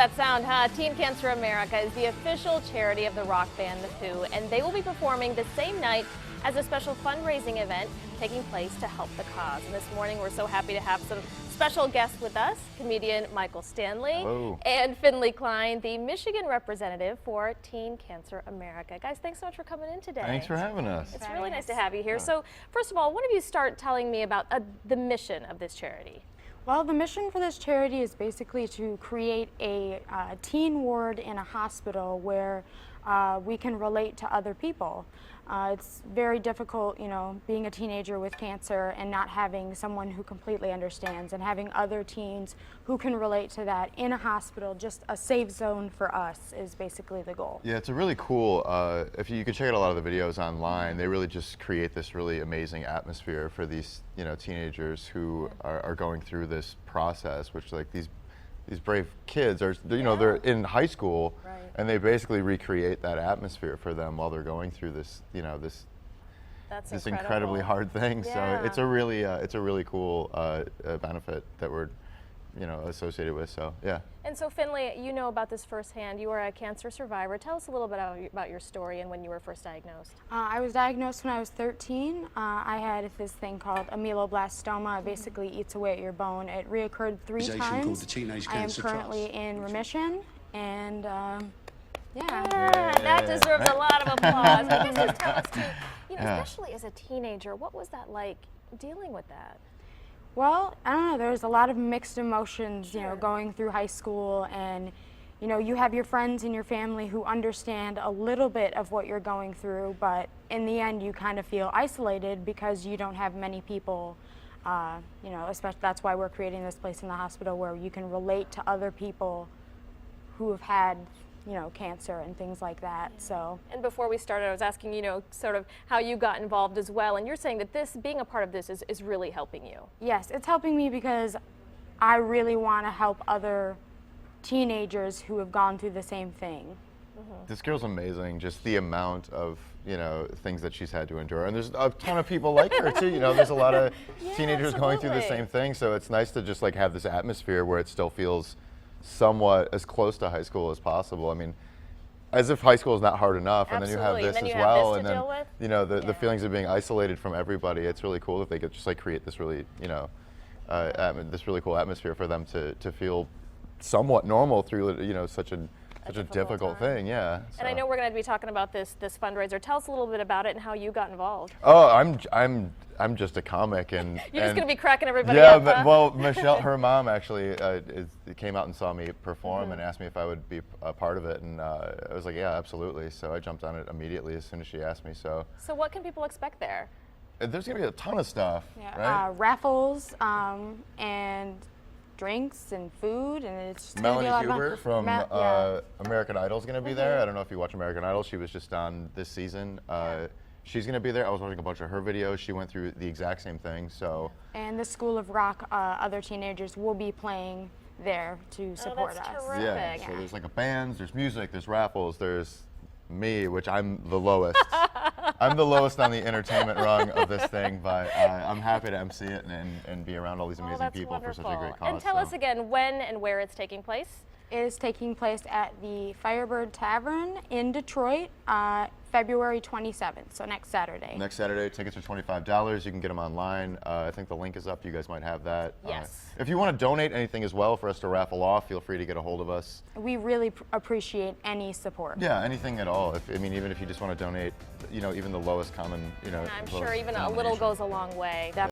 that sound, huh? Teen Cancer America is the official charity of the rock band The Who, and they will be performing the same night as a special fundraising event taking place to help the cause. And this morning, we're so happy to have some special guests with us, comedian Michael Stanley. Hello. And Finley Klein, the Michigan representative for Teen Cancer America. Guys, thanks so much for coming in today. Thanks for having us. It's really nice to have you here. So, first of all, why don't you start telling me about the mission of this charity? Well, the mission for this charity is basically to create a teen ward in a hospital where we can relate to other people. It's very difficult, you know, being a teenager with cancer and not having someone who completely understands, and having other teens who can relate to that in a hospital. Just a safe zone for us is basically the goal. Yeah, it's a really cool, if you can check out a lot of the videos online, they really just create this really amazing atmosphere for these, you know, teenagers who are going through this process, which like these brave kids are, you know, they're in high school, and they basically recreate that atmosphere for them while they're going through this, you know, this incredibly hard thing. So it's a really cool benefit that we're, you know, associated with. So yeah. And so Finley, you know about this firsthand. You are a cancer survivor. Tell us a little bit about your story and when you were first diagnosed. I was diagnosed when I was 13. I had this thing called ameloblastoma. It basically eats away at your bone. It reoccurred 3 times. Called the Teenage I am Cancer currently Trust. in remission, and that deserves a lot of applause. I guess just tell us too, you know, especially as a teenager, what was that like dealing with that? Well, I don't know, there's a lot of mixed emotions, you know, going through high school, and, you know, you have your friends and your family who understand a little bit of what you're going through, but in the end you kind of feel isolated because you don't have many people, you know, especially that's why we're creating this place in the hospital where you can relate to other people who have had, you know, cancer and things like that. So. And before we started, I was asking, you know, sort of how you got involved as well, and you're saying that this, being a part of this, is really helping you. Yes, it's helping me because I really want to help other teenagers who have gone through the same thing. This girl's amazing, just the amount of, you know, things that she's had to endure. And there's a ton of people like her too, you know, there's a lot of teenagers going through the same thing, so it's nice to just like have this atmosphere where it still feels somewhat as close to high school as possible. I mean, as if high school is not hard enough, and then you have this as well, and then, you know, the feelings of being isolated from everybody. It's really cool if they could just like create this really, you know, this really cool atmosphere for them to feel somewhat normal through, you know, such a difficult thing, So. And I know we're going to be talking about this fundraiser. Tell us a little bit about it and how you got involved. Oh, I'm just a comic, and you're just going to be cracking everybody up. Yeah, but well, Michelle, her mom actually came out and saw me perform and asked me if I would be a part of it, and I was like, yeah, absolutely. So I jumped on it immediately as soon as she asked me. So what can people expect there? There's going to be a ton of stuff, right? Raffles and drinks and food, and it's just Melanie gonna be a lot Huber of fun. from American Idol is going to be there. I don't know if you watch American Idol. She was just on this season. She's going to be there. I was watching a bunch of her videos. She went through the exact same thing. So. And the School of Rock, other teenagers will be playing there to support us. Terrific. Yeah. So there's like a band, there's music, there's raffles, there's me, which I'm the lowest. I'm the lowest on the entertainment rung of this thing, but I'm happy to MC it and be around all these amazing people for such a great cause. And tell us again when and where it's taking place. It is taking place at the Firebird Tavern in Detroit, February 27th, so next Saturday. Next Saturday, tickets are $25. You can get them online. I think the link is up. You guys might have that. Yes. If you want to donate anything as well for us to raffle off, feel free to get a hold of us. We really appreciate any support. Yeah, anything at all. I mean, even if you just want to donate, you know, even the lowest common, you know. I'm sure even a little goes a long way.